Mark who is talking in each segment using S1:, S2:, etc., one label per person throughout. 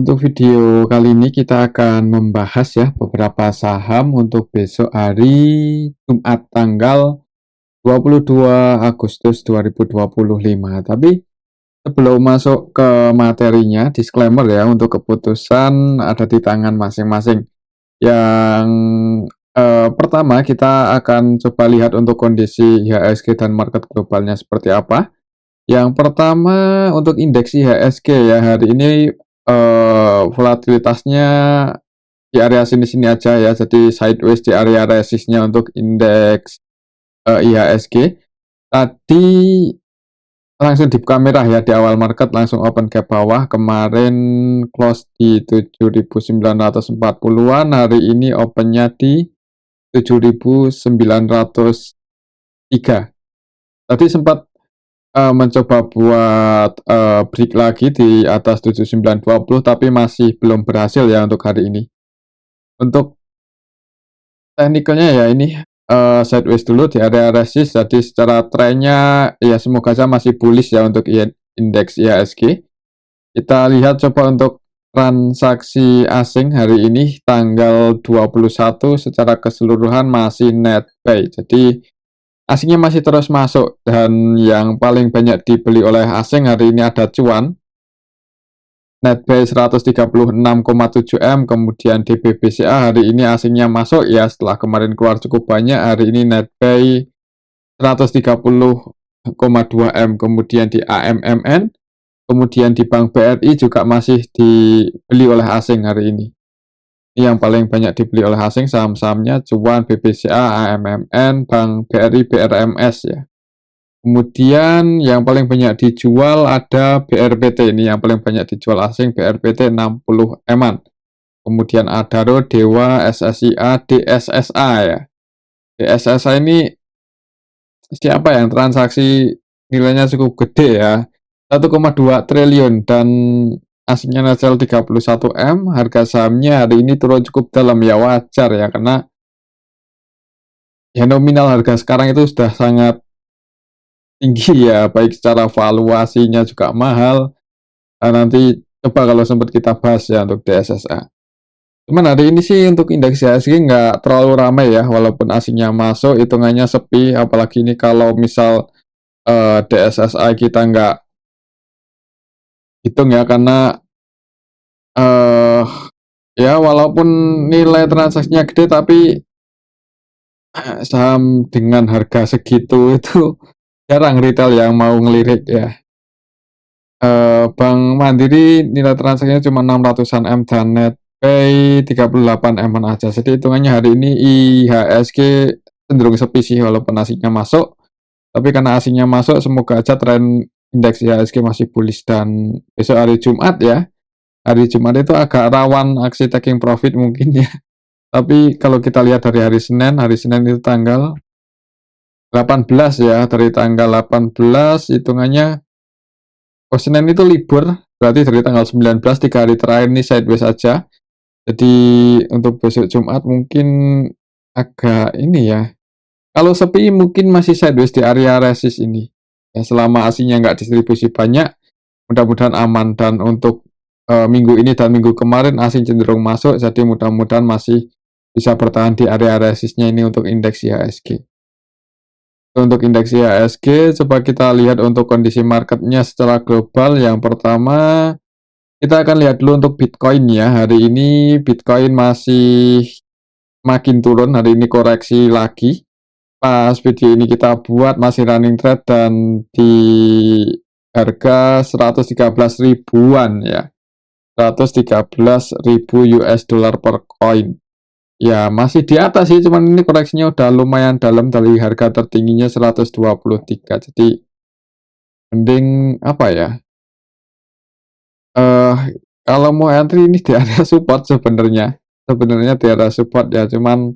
S1: Untuk video kali ini kita akan membahas ya beberapa saham untuk besok hari Jumat tanggal 22 Agustus 2025. Tapi sebelum masuk ke materinya, disclaimer ya, untuk keputusan ada di tangan masing-masing. Yang pertama kita akan coba lihat untuk kondisi IHSG dan market globalnya seperti apa. Yang pertama untuk indeks IHSG ya, hari ini volatilitasnya di area sini-sini aja ya, jadi sideways di area resistnya untuk indeks IHSG. Tadi langsung dibuka merah ya di awal market, langsung open gap bawah, kemarin close di 7.940-an, hari ini opennya di 7.903. Tadi sempat mencoba buat break lagi di atas 7920, tapi masih belum berhasil ya untuk hari ini. Untuk teknikalnya ya ini sideways dulu di area resist, jadi secara trennya ya semoga saja masih bullish ya untuk indeks IHSG. Kita lihat coba untuk transaksi asing hari ini tanggal 21 secara keseluruhan masih net buy. Jadi asingnya masih terus masuk, dan yang paling banyak dibeli oleh asing hari ini ada cuan. Net buy 136,7 M, kemudian DBBCA hari ini asingnya masuk ya setelah kemarin keluar cukup banyak, hari ini net buy 130,2 M, kemudian di AMMN, kemudian di Bank BRI juga masih dibeli oleh asing hari ini. Ini yang paling banyak dibeli oleh asing saham-sahamnya cuan, BBCA, AMMN, Bank BRI, BRMS ya. Kemudian yang paling banyak dijual ada BRPT, ini yang paling banyak dijual asing, BRPT 60 M-an. Kemudian Adaro, Dewa, SSIA, DSSA ya. DSSA ini siapa yang transaksi nilainya cukup gede ya, 1,2 triliun, dan asingnya Nasdaq 31 M, harga sahamnya hari ini turun cukup dalam ya, wajar ya, karena ya nominal harga sekarang itu sudah sangat tinggi ya, baik secara valuasinya juga mahal. Nah, nanti coba kalau sempat kita bahas ya untuk DSSA. Cuman hari ini sih untuk indeks IHSG nggak terlalu ramai ya, walaupun asingnya masuk, hitungannya sepi, apalagi ini kalau misal DSSA kita nggak hitung ya, karena ya walaupun nilai transaksinya gede, tapi saham dengan harga segitu itu jarang retail yang mau ngelirik ya. Bank Mandiri nilai transaksinya cuma 600-an M dan net pay 38 M aja. Jadi hitungannya hari ini IHSG cenderung sepi sih walaupun asingnya masuk. Tapi karena asingnya masuk, semoga aja tren indeks IHSG masih bullish, dan besok hari Jumat ya. Hari Jumat itu agak rawan aksi taking profit mungkin ya. Tapi kalau kita lihat dari hari Senin itu tanggal 18 ya, dari tanggal 18 hitungannya Senin itu libur, berarti dari tanggal 19, 3 hari terakhir ini sideways aja. Jadi untuk besok Jumat mungkin agak ini ya, kalau sepi mungkin masih sideways di area resist ini. Ya, selama asingnya nggak distribusi banyak, mudah-mudahan aman. Dan untuk minggu ini dan minggu kemarin asing cenderung masuk, jadi mudah-mudahan masih bisa bertahan di area resistnya ini untuk indeks IHSG. Untuk indeks IHSG, coba kita lihat untuk kondisi marketnya secara global. Yang pertama, kita akan lihat dulu untuk Bitcoin ya. Hari ini Bitcoin masih makin turun, hari ini koreksi lagi. Pas video ini kita buat masih running trade dan di harga 113 ribuan ya. 113.000 US dollar per coin. Ya masih di atas sih, cuman ini koreksinya udah lumayan dalam dari harga tertingginya 123. Jadi mending apa ya, kalau mau entry ini di area support sebenarnya di area support ya, cuman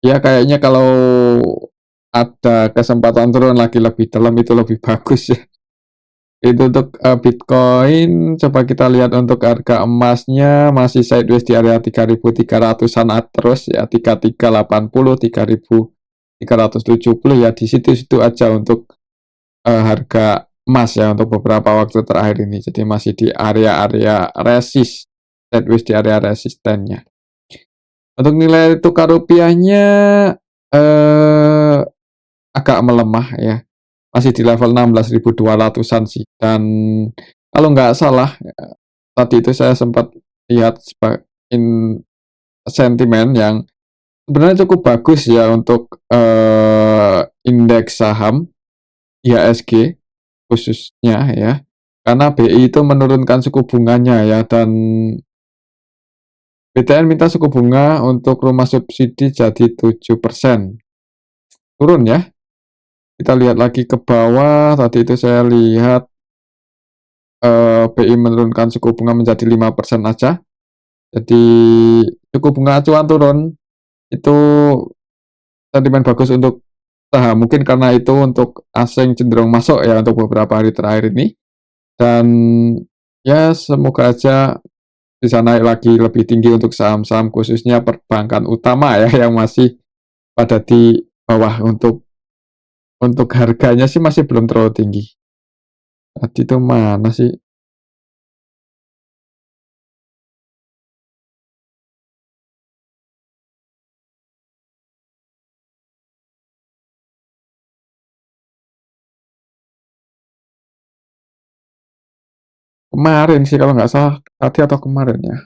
S1: ya kayaknya kalau ada kesempatan turun lagi lebih dalam itu lebih bagus ya. Itu untuk Bitcoin. Coba kita lihat untuk harga emasnya masih sideways di area 3.300-an terus ya, 3.380, 3.370 ya, di situ-situ aja untuk harga emas ya untuk beberapa waktu terakhir ini. Jadi masih di area-area sideways di area resistennya. Untuk nilai tukar rupiahnya eh, agak melemah ya. Masih di level 16.200-an sih. Dan kalau nggak salah tadi itu saya sempat lihat sentimen yang sebenarnya cukup bagus ya untuk indeks saham IHSG khususnya ya. Karena BI itu menurunkan suku bunganya ya, dan BTN minta suku bunga untuk rumah subsidi jadi 7%. Turun ya. Kita lihat lagi ke bawah, tadi itu saya lihat BI menurunkan suku bunga menjadi 5% aja. Jadi suku bunga acuan turun, itu sentimen bagus untuk saham. Mungkin karena itu untuk asing cenderung masuk ya untuk beberapa hari terakhir ini. Dan ya semoga aja bisa naik lagi lebih tinggi untuk saham-saham khususnya perbankan utama ya yang masih pada di bawah. Untuk harganya sih masih belum terlalu tinggi. Tadi itu mana sih? Kemarin sih kalau nggak salah, tadi atau kemarin ya.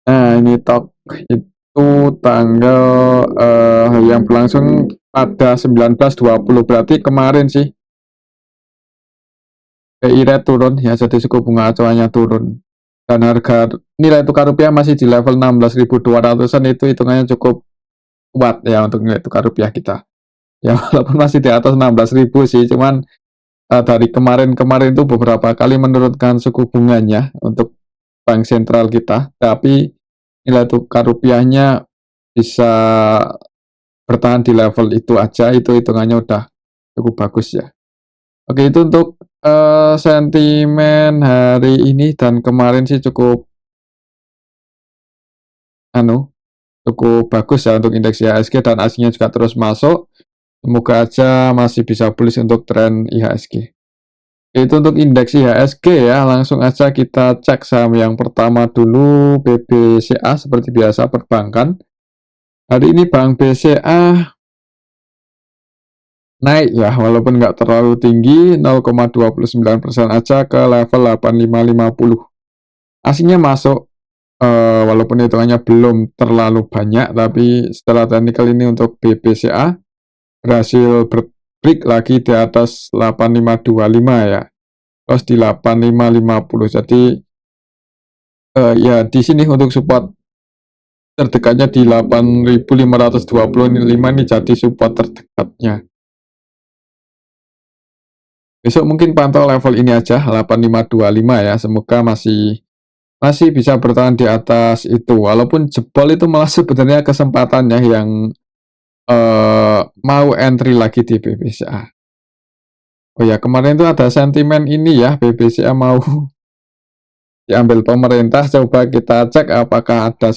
S1: Nah, ini talk itu tanggal yang berlangsung pada 19.20, berarti kemarin sih BI rate turun ya, jadi suku bunga acuannya turun. Dan harga nilai tukar rupiah masih di level 16.200-an, itu hitungannya cukup kuat ya untuk nilai tukar rupiah kita. Ya walaupun masih di atas 16.000 sih, cuman dari kemarin-kemarin itu beberapa kali menurunkan suku bunganya untuk bank sentral kita, tapi nilai tukar rupiahnya bisa bertahan di level itu aja, itu hitungannya udah cukup bagus ya. Oke, itu untuk sentimen hari ini dan kemarin sih cukup anu, cukup bagus ya untuk indeks IHSG, dan asingnya juga terus masuk. Semoga aja masih bisa bullish untuk tren IHSG. Itu untuk indeks IHSG ya, langsung aja kita cek saham yang pertama dulu, BBCA seperti biasa perbankan. Hari ini Bank BCA naik ya, walaupun nggak terlalu tinggi, 0,29% aja ke level 8550. Asingnya masuk, walaupun hitungannya belum terlalu banyak, tapi setelah teknikal ini untuk BBCA berhasil break lagi di atas 8525 ya, terus di 8550. Jadi ya di sini untuk support terdekatnya di 8.525 ini jadi support terdekatnya. Besok mungkin pantau level ini aja 8525 ya, semoga masih masih bisa bertahan di atas itu. Walaupun jebol itu malah sebenarnya kesempatan ya yang mau entry lagi di BBCA. Oh ya, kemarin itu ada sentimen ini ya, BBCA mau diambil pemerintah. Coba kita cek apakah ada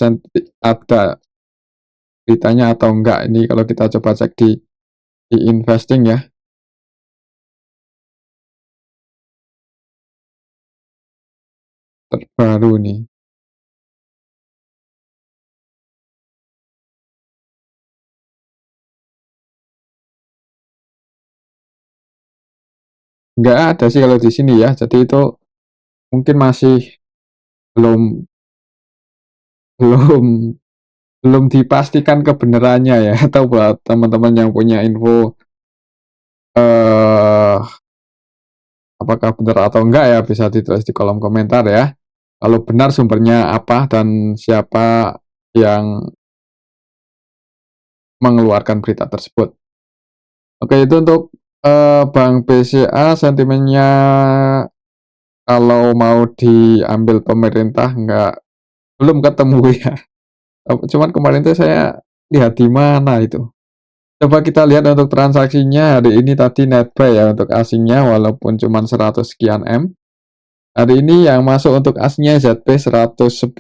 S1: beritanya atau enggak. Ini kalau kita coba cek di investing ya. Terbaru nih. Enggak ada sih kalau di sini ya. Jadi itu mungkin masih belum belum belum dipastikan kebenarannya ya. Atau buat teman-teman yang punya info eh apakah benar atau enggak ya, bisa ditulis di kolom komentar ya. Kalau benar sumbernya apa dan siapa yang mengeluarkan berita tersebut. Oke, itu untuk Bank BCA sentimennya kalau mau diambil pemerintah nggak, belum ketemu ya. Cuman kemarin tuh saya lihat di mana itu. Coba kita lihat untuk transaksinya hari ini, tadi net buy ya untuk asingnya walaupun cuman 100 sekian M. Hari ini yang masuk untuk asnya ZP 110,9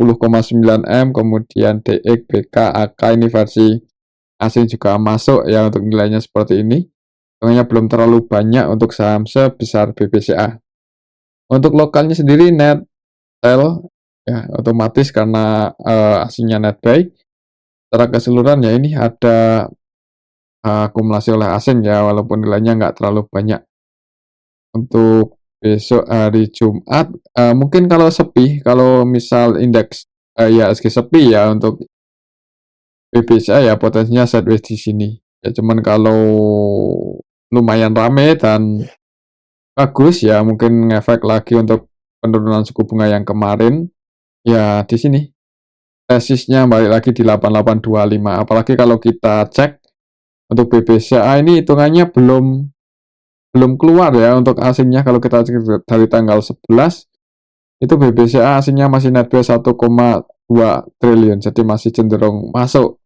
S1: M, kemudian DX, BK, AK ini versi asing juga masuk ya untuk nilainya seperti ini. Hitungannya belum terlalu banyak untuk saham sebesar BBCA. Untuk lokalnya sendiri net sell ya otomatis karena asingnya net buy. Secara keseluruhan ya ini ada akumulasi oleh asing ya walaupun nilainya nggak terlalu banyak. Untuk besok hari Jumat, mungkin kalau sepi, kalau misal indeks IHSG sepi ya untuk BBCA ya potensinya sideways di sini. Ya cuman kalau lumayan rame dan bagus ya mungkin ngefek lagi untuk penurunan suku bunga yang kemarin, ya di sini resistnya balik lagi di 8825. Apalagi kalau kita cek untuk BBCA ini hitungannya belum keluar ya untuk asingnya. Kalau kita cek dari tanggal 11 itu BBCA asingnya masih net buy 1,2 triliun, jadi masih cenderung masuk.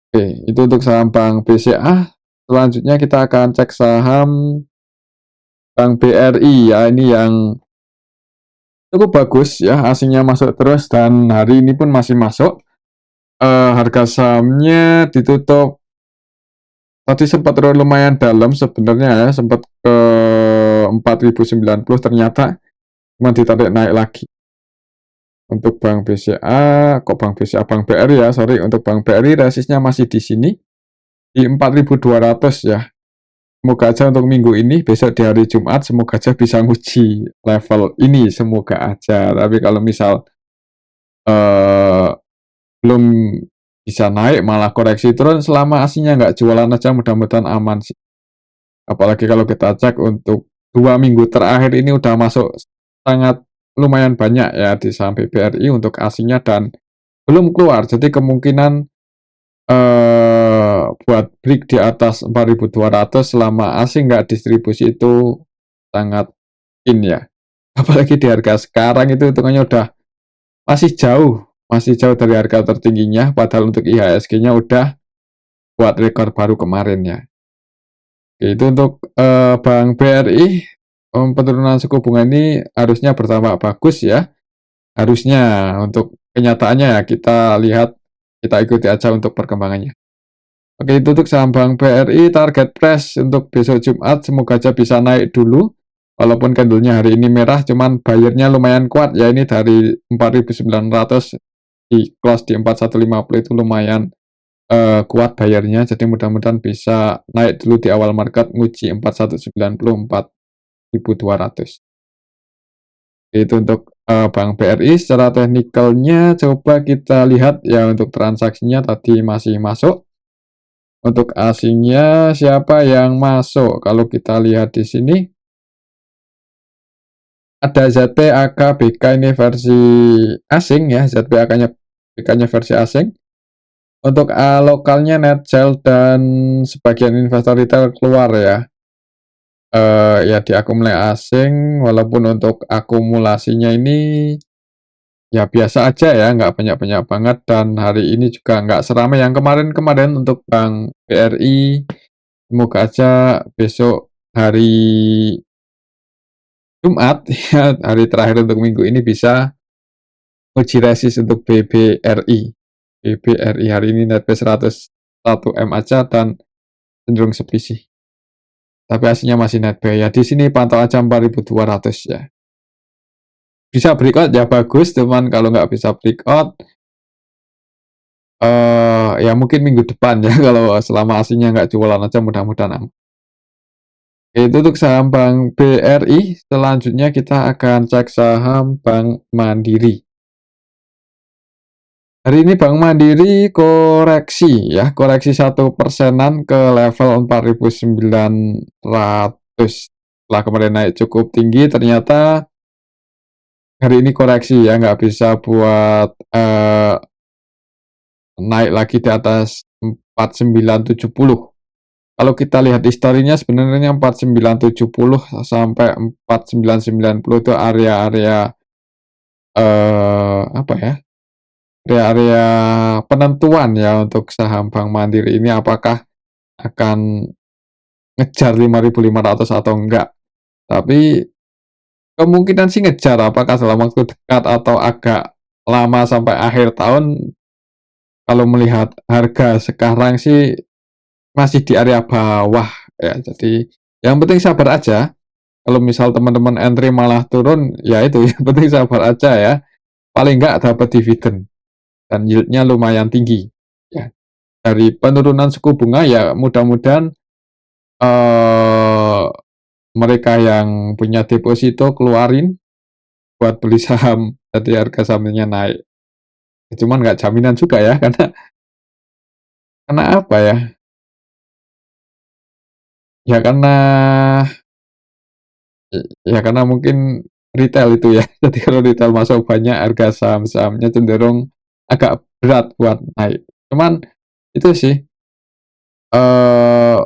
S1: Oke, itu untuk saham Bank BCA. Selanjutnya kita akan cek saham Bank BRI ya, ini yang cukup bagus ya, asingnya masuk terus dan hari ini pun masih masuk. Harga sahamnya ditutup tadi sempat turun lumayan dalam sebenarnya ya, sempat ke 4090, ternyata cuma ditarik naik lagi. Untuk Bank BCA, kok Bank BCA, Bank BRI ya, sorry, untuk Bank BRI resistnya masih di sini di 4200 ya. Semoga aja untuk minggu ini, besok di hari Jumat, semoga aja bisa nguji level ini, semoga aja. Tapi kalau misal eh, belum bisa naik, malah koreksi turun, selama aslinya nggak jualan aja, mudah-mudahan aman sih. Apalagi kalau kita cek untuk 2 minggu terakhir ini udah masuk sangat lumayan banyak ya di saham BBRI untuk aslinya dan belum keluar. Jadi kemungkinan buat break di atas 4200 selama asing nggak distribusi itu sangat in ya. Apalagi di harga sekarang itu hitungannya udah masih jauh dari harga tertingginya, padahal untuk IHSG-nya udah buat rekor baru kemarin ya. Itu untuk Bank BRI, penurunan suku bunga ini harusnya bertambah bagus ya. Harusnya, untuk kenyataannya ya kita lihat, kita ikuti aja untuk perkembangannya. Oke, itu untuk saham Bank BRI, target price untuk besok Jumat semoga aja bisa naik dulu. Walaupun candlenya hari ini merah, cuman bayarnya lumayan kuat ya, ini dari 4900 di close di 4150 itu lumayan kuat bayarnya, jadi mudah-mudahan bisa naik dulu di awal market nguji 4190, 4200. Itu untuk Bank BRI. Secara teknikalnya coba kita lihat ya, untuk transaksinya tadi masih masuk. Untuk asingnya siapa yang masuk? Kalau kita lihat di sini ada ZP, AK, BK ini versi asing ya, ZP, AK-nya, BK-nya versi asing. Untuk lokalnya net sell dan sebagian investor retail keluar ya. Ya diakumulasi asing, walaupun untuk akumulasinya ini ya biasa aja ya, nggak banyak-banyak banget dan hari ini juga nggak seramai yang kemarin-kemarin untuk Bank BRI. Semoga aja besok hari Jumat ya, hari terakhir untuk minggu ini bisa uji resist untuk BBRI. BBRI hari ini net buy 101 M aja dan cenderung sepi sih. Tapi hasilnya masih net buy ya. Di sini pantau aja 4200 ya. Bisa breakout ya bagus, cuman kalau nggak bisa breakout ya mungkin minggu depan ya kalau selama aslinya nggak jualan aja mudah-mudahan aman. Itu untuk saham Bank BRI. Selanjutnya kita akan cek saham Bank Mandiri. Hari ini Bank Mandiri koreksi ya, koreksi 1%-an ke level 4900. Setelah kemarin naik cukup tinggi, ternyata hari ini koreksi ya, nggak bisa buat naik lagi di atas 4970. Kalau kita lihat historinya sebenarnya 4970 sampai 4990 itu area-area apa ya? Area-area penentuan ya untuk saham Bank Mandiri ini apakah akan ngejar 5.500 atau enggak. Tapi kemungkinan sih ngejar apakah dalam waktu dekat atau agak lama sampai akhir tahun, kalau melihat harga sekarang sih masih di area bawah ya. Jadi yang penting sabar aja, kalau misal teman-teman entry malah turun, ya itu yang penting sabar aja ya, paling nggak dapat dividen dan yield-nya lumayan tinggi ya. Dari penurunan suku bunga ya mudah-mudahan, eee, mereka yang punya deposito keluarin buat beli saham, jadi harga sahamnya naik. Cuman nggak jaminan juga ya, karena apa ya, ya karena ya karena mungkin retail itu ya. Jadi kalau retail masuk banyak, harga saham-sahamnya cenderung agak berat buat naik. Cuman itu sih, eee,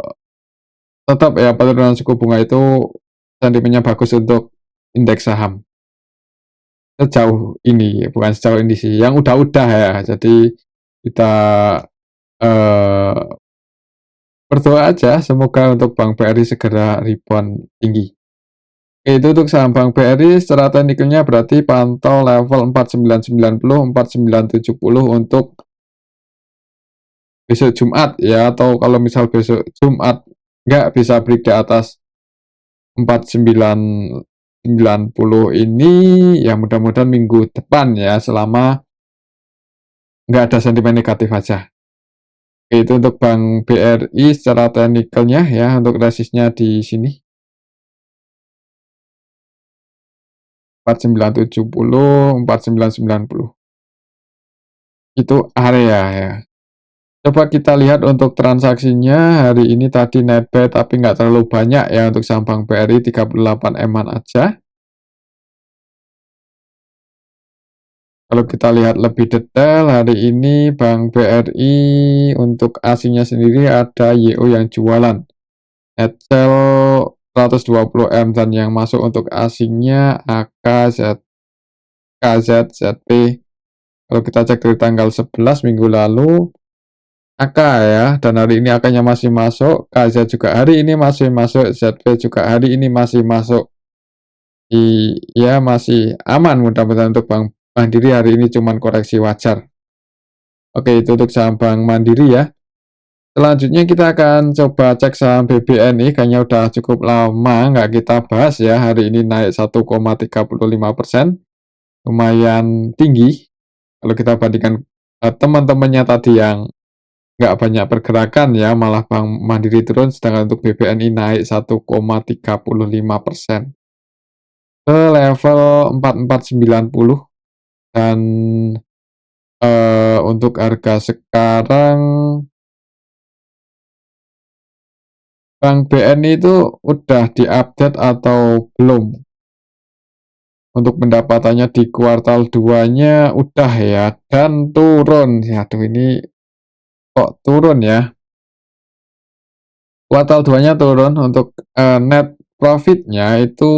S1: tetap ya penurunan suku bunga itu sentimennya bagus untuk indeks saham. Sejauh ini, bukan sejauh ini sih, yang udah-udah ya. Jadi kita, eee, berdoa aja semoga untuk Bank BRI segera rebound tinggi. Itu untuk saham Bank BRI secara teknikalnya berarti pantau level 4990, 4970 untuk besok Jumat ya, atau kalau misal besok Jumat nggak bisa break di atas 4990 ini, ya mudah-mudahan minggu depan ya, selama nggak ada sentimen negatif aja. Itu untuk Bank BRI secara teknikalnya ya, untuk resistnya di sini 4970, 4990. Itu area ya. Coba kita lihat untuk transaksinya hari ini tadi netbuy tapi nggak terlalu banyak ya untuk saham Bank BRI 38 M-an aja. Kalau kita lihat lebih detail hari ini Bank BRI untuk asingnya sendiri ada YO yang jualan. Net sell 120 M dan yang masuk untuk asingnya AK, KZ, ZP. Kalau kita cek dari tanggal 11 minggu lalu, AK ya, dan hari ini AK-nya masih masuk, KZ juga hari ini masih masuk, ZP juga hari ini masih masuk. Ya masih aman mudah-mudahan untuk Bank Mandiri hari ini cuman koreksi wajar. Oke, itu untuk saham Bank Mandiri ya. Selanjutnya kita akan coba cek saham BBNI, kayaknya udah cukup lama nggak kita bahas ya. Hari ini naik 1,35%, lumayan tinggi. Kalau kita bandingkan teman-temannya tadi yang nggak banyak pergerakan ya, malah Bank Mandiri turun, sedangkan untuk BBNI naik 1,35% ke level 4490 dan untuk harga sekarang Bank BNI itu udah diupdate atau belum? Untuk pendapatannya di kuartal 2-nya udah ya, dan turun. Aduh ini kok turun ya? Kuartal 2-nya turun untuk, net profit-nya itu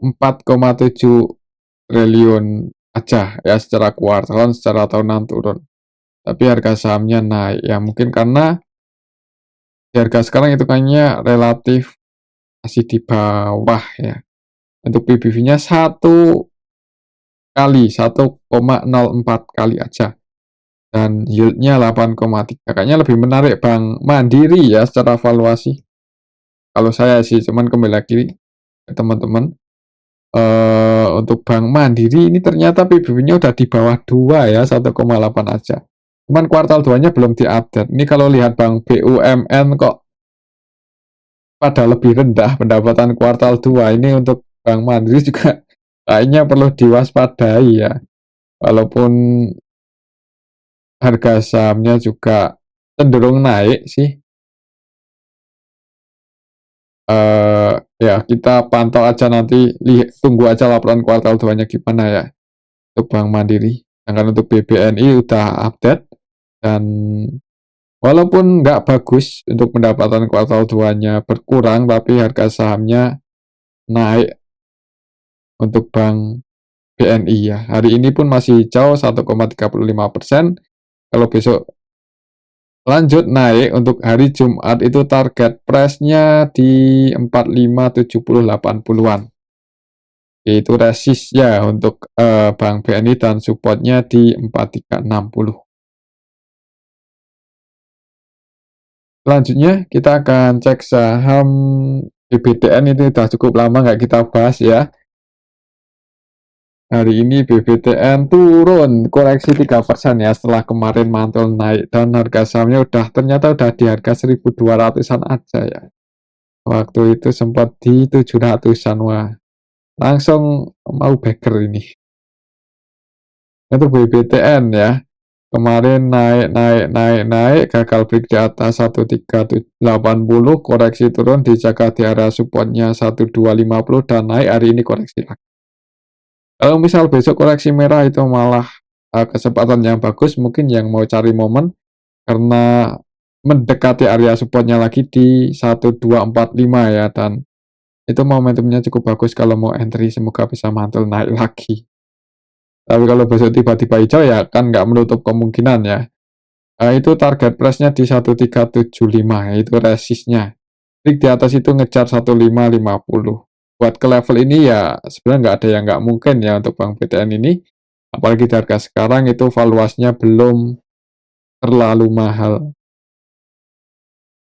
S1: 4,7 triliun aja ya secara kuartalan, secara tahunan turun. Tapi harga sahamnya naik, ya mungkin karena di harga sekarang hitungannya relatif masih di bawah ya. Untuk PBV-nya 1,04 kali aja dan yield-nya 8,3. Kayaknya lebih menarik Bank Mandiri ya secara valuasi. Kalau saya sih, cuman kembali lagi ke teman-teman, untuk Bank Mandiri ini ternyata PBV-nya udah di bawah 2 ya, 1,8 aja. Cuman kuartal 2-nya belum diupdate. Ini kalau lihat Bank BUMN kok pada lebih rendah pendapatan kuartal 2, ini untuk Bank Mandiri juga kayaknya perlu diwaspadai ya. Walaupun harga sahamnya juga cenderung naik sih, ya kita pantau aja nanti, tunggu aja laporan kuartal 2-nya gimana ya, untuk Bank Mandiri. Sedangkan untuk BBNI udah update, dan walaupun nggak bagus untuk pendapatan kuartal 2-nya berkurang, tapi harga sahamnya naik untuk Bank BNI ya. Hari ini pun masih hijau 1,35%, kalau besok lanjut naik untuk hari Jumat itu target price-nya di 45, 70, 80-an. Itu resistnya untuk, Bank BNI dan supportnya di 4360. Selanjutnya kita akan cek saham BBTN, ini udah cukup lama nggak kita bahas ya. Hari ini BBTN turun koreksi 3% ya, setelah kemarin mantul naik dan harga sahamnya ternyata udah di harga 1.200-an aja ya. Waktu itu sempat di 700-an, wah langsung mau beker ini. Itu BBTN ya. Kemarin naik naik naik naik, gagal break di atas 1.380, koreksi turun, dijaga di area supportnya 1.250 dan naik, hari ini koreksi lagi. Kalau misal besok koreksi merah itu malah kesempatan yang bagus, mungkin yang mau cari momen karena mendekati area supportnya lagi di 1.245 ya, dan itu momentumnya cukup bagus kalau mau entry, semoga bisa mantul naik lagi. Tapi kalau besok tiba-tiba hijau ya kan nggak menutup kemungkinan ya. Itu target price-nya di 1.375, itu resistnya. Trik di atas itu ngejar 1.550. Buat ke level ini ya sebenarnya nggak ada yang nggak mungkin ya untuk Bank BTN ini. Apalagi di harga sekarang itu valuasinya belum terlalu mahal.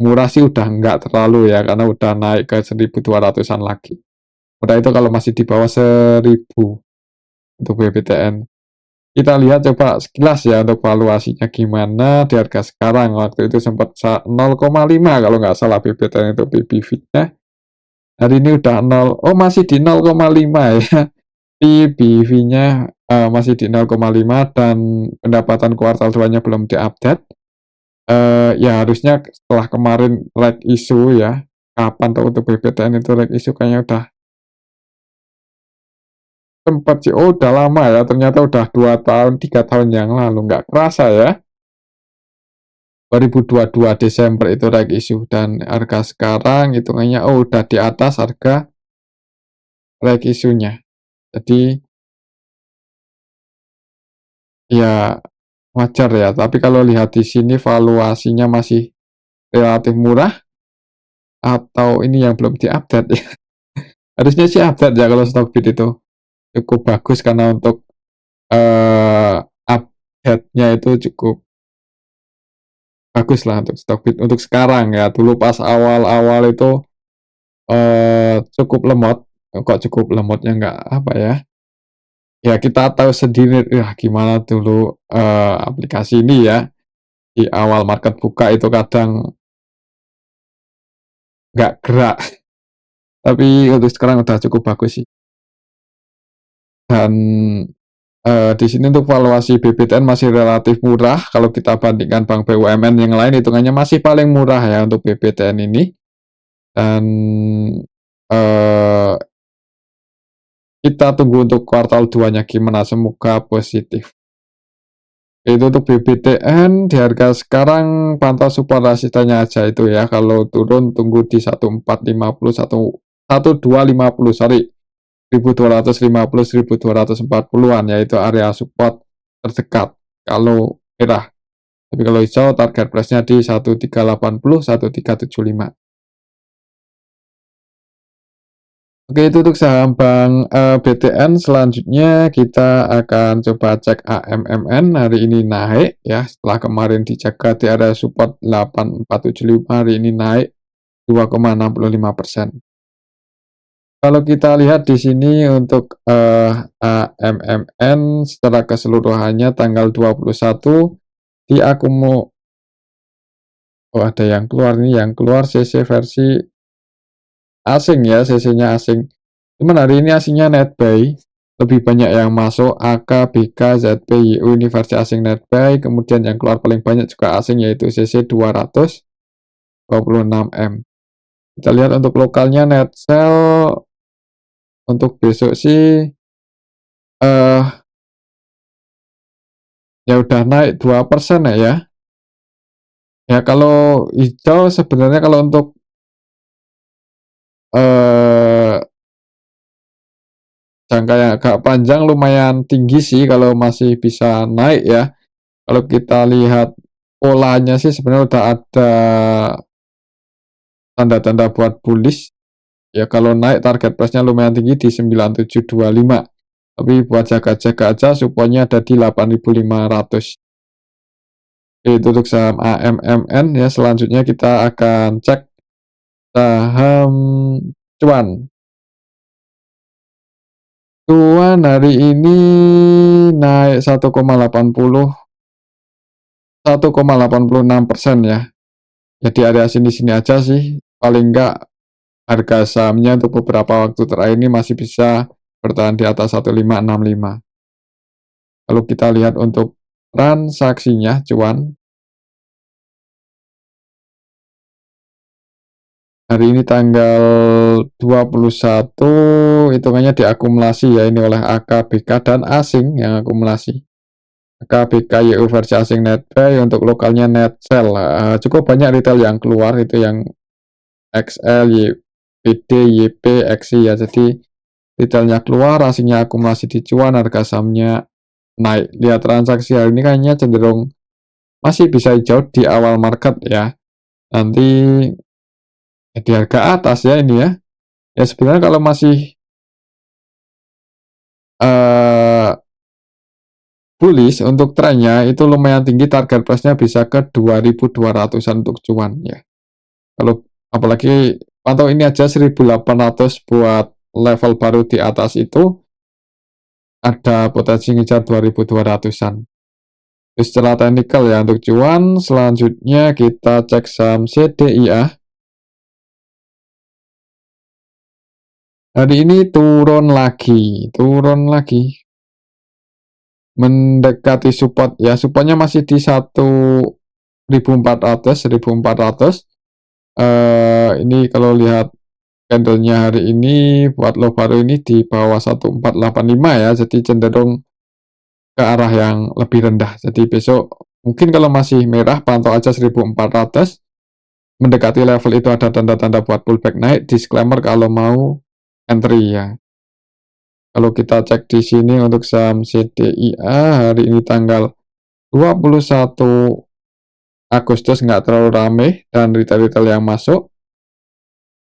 S1: Murah sih udah nggak terlalu ya, karena udah naik ke 1.200-an lagi. Udah itu kalau masih di bawah 1.000 untuk BBTN. Kita lihat coba sekilas ya untuk valuasinya gimana di harga sekarang. Waktu itu sempat 0,5 kalau nggak salah BBTN itu PBV-nya. Hari ini udah 0, oh masih di 0,5 ya. PBV-nya masih di 0,5 dan pendapatan kuartal 2-nya belum diupdate. Ya harusnya setelah kemarin leg issue ya. Kapan tuh untuk BBTN itu leg issue, kayaknya udah sempat sih. Oh udah lama ya, ternyata udah 2 tahun, 3 tahun yang lalu. Nggak kerasa ya. 2022 Desember itu leg issue dan harga sekarang hitungannya udah di atas harga leg issue-nya. Jadi ya wajar ya, tapi kalau lihat di sini valuasinya masih relatif murah atau ini yang belum diupdate ya. Harusnya sih update ya kalau Stockbit itu. Cukup bagus karena untuk update-nya itu cukup bagus lah untuk Stockbit untuk sekarang ya. Dulu pas awal-awal itu cukup lemot. Kok cukup lemotnya, nggak apa ya, ya kita tahu sendiri ya gimana dulu aplikasi ini ya, di awal market buka itu kadang nggak gerak, tapi untuk sekarang udah cukup bagus sih. Dan di sini untuk valuasi BBTN masih relatif murah kalau kita bandingkan bank BUMN yang lain, hitungannya masih paling murah ya untuk BBTN ini. Dan eee, kita tunggu untuk kuartal 2-nya gimana, semoga positif. Itu untuk BBTN di harga sekarang pantau support resistennya aja itu ya, kalau turun tunggu di 1450, 1250, sorry, 1250, 1240-an ya, itu area support terdekat kalau merah. Tapi kalau hijau target price-nya di 1380, 1375. Oke, itu untuk saham Bank BTN. Selanjutnya kita akan coba cek AMMN. Hari ini naik ya, setelah kemarin dijaga di area support 8475, hari ini naik 2,65%. Kalau kita lihat di sini untuk AMMN secara keseluruhannya tanggal 21 oh ada yang keluar nih, yang keluar CC versi asing ya, CC-nya asing. Cuman hari ini asingnya netbuy, lebih banyak yang masuk AK, BK, ZB, YU, ini versi asing netbuy. Kemudian yang keluar paling banyak juga asing yaitu CC 226M. Kita lihat untuk lokalnya net sell untuk besok sih ya udah naik 2% ya. Ya kalau hijau sebenarnya kalau untuk eh jangka yang agak panjang lumayan tinggi sih kalau masih bisa naik ya. Kalau kita lihat polanya sih sebenarnya udah ada tanda-tanda buat bullish Ya kalau naik target price-nya lumayan tinggi di 9725. Tapi buat jaga-jaga aja supornya ada di 8500. Itu untuk saham AMMN ya. Selanjutnya kita akan cek saham cuan. Cuan hari ini naik 1,86% ya. Jadi area sini-sini aja sih. Paling enggak harga sahamnya untuk beberapa waktu terakhir ini masih bisa bertahan di atas 1565. Kalau kita lihat untuk transaksinya cuan hari ini tanggal 21, hitungannya diakumulasi ya ini oleh AKBK dan asing yang akumulasi. AKBK YU versi asing net buy, untuk lokalnya net sell. Cukup banyak retail yang keluar itu yang XL, YPD, YP, XI ya. Jadi retailnya keluar, asingnya akumulasi di cuan, harga sahamnya naik. Lihat transaksi hari ini kayaknya cenderung masih bisa hijau di awal market ya. Nanti di harga atas ya ini ya. Ya sebenarnya kalau masih eh bullish untuk trennya itu lumayan tinggi, target price-nya bisa ke 2200-an untuk cuan ya. Kalau apalagi pantau ini aja 1800 buat level baru di atas itu ada potensi ngejar 2200-an. Terus setelah teknikal ya untuk cuan, selanjutnya kita cek saham CDIA. Hari ini turun lagi, mendekati support ya. Supportnya masih di 1400. Ini kalau lihat candlenya hari ini buat low baru ini di bawah 1485 ya, jadi cenderung ke arah yang lebih rendah. Jadi besok mungkin kalau masih merah pantau aja 1400, mendekati level itu ada tanda-tanda buat pullback naik, disclaimer kalau mau entry ya. Kalau kita cek di sini untuk saham CDIA hari ini tanggal 21 Agustus nggak terlalu rame dan retail-retail yang masuk.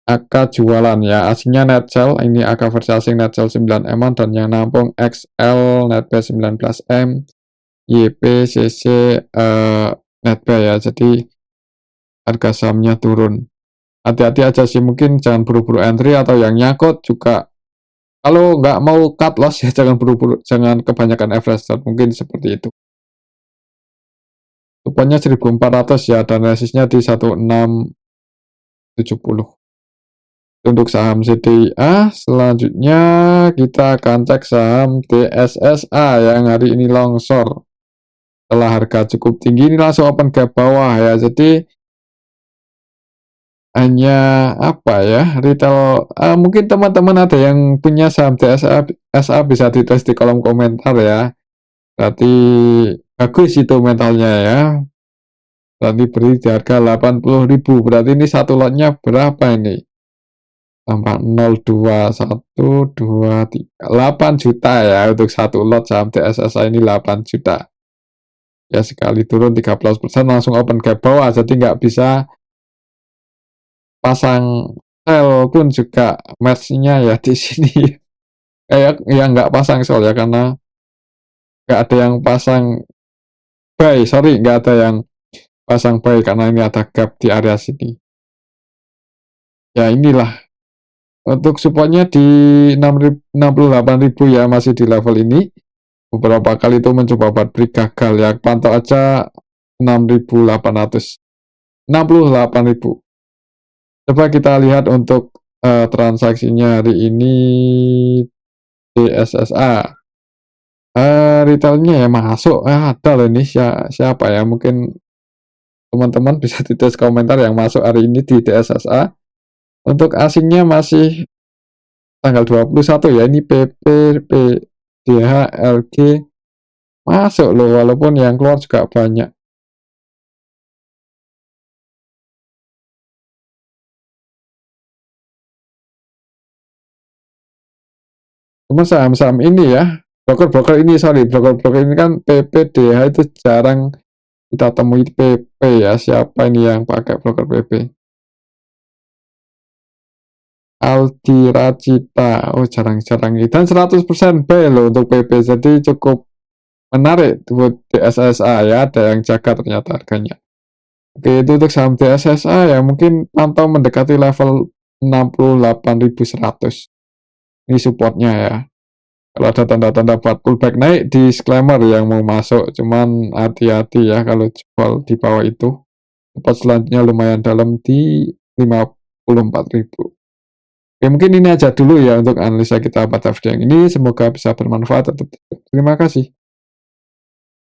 S1: AK jualan ya, asingnya net sell, ini AK versi asing net sell 9M dan yang nampung XL net buy 19M, YP, CC, net buy ya, jadi harga sahamnya turun. Hati-hati aja sih, mungkin jangan buru-buru entry atau yang nyakut juga. Kalau nggak mau cut loss ya jangan buru-buru, jangan kebanyakan average start, mungkin seperti itu. Supportnya 1400 ya dan resistnya di 1670. Untuk saham CDIA, selanjutnya kita akan cek saham DSSA yang hari ini longsor. Setelah harga cukup tinggi ini langsung open gap bawah ya. Jadi hanya apa ya, retail, mungkin teman-teman ada yang punya saham DSSA bisa ditulis di kolom komentar ya. Berarti bagus itu mentalnya ya. Berarti beri di harga 80.000. Berarti ini satu lotnya berapa ini? Tambah 0, 2, 1, 2, 3, 8 juta ya untuk satu lot saham DSSA ini 8 juta. Ya sekali turun 13% langsung open gap bawah, jadi nggak bisa pasang sell pun juga match-nya ya di sini. Kayak ya nggak pasang sell ya karena nggak ada yang pasang buy, sorry nggak ada yang pasang buy karena ini ada gap di area sini. Ya inilah untuk supportnya di 68.000 ya, masih di level ini. Beberapa kali itu mencoba buat break gagal ya, pantau aja 6.800, 68.000. Coba kita lihat untuk transaksinya hari ini DSSA. Retailnya ya masuk, ada loh ini siapa ya, mungkin teman-teman bisa tulis komentar yang masuk hari ini di DSSA. Untuk asingnya masih tanggal 21 ya, ini PP, PDH, LG masuk loh, walaupun yang keluar juga banyak. Cuma saham-saham ini ya, broker-broker ini, sorry, broker-broker ini kan PPDH itu jarang kita temui PP ya. Siapa ini yang pakai broker PP? Aldira Cita, oh jarang-jarang dan 100% buy loh untuk PP, jadi cukup menarik buat DSSA ya, ada yang jaga ternyata harganya. Oke, itu untuk saham DSSA ya mungkin pantau mendekati level 68.100. Ini supportnya ya. Kalau ada tanda-tanda buat pullback naik, disclaimer yang mau masuk, cuman hati-hati ya kalau jual di bawah itu. Support selanjutnya lumayan dalam di 54.000. Oke, mungkin ini aja dulu ya untuk analisa kita pada video yang ini. Semoga bisa bermanfaat. Terima kasih.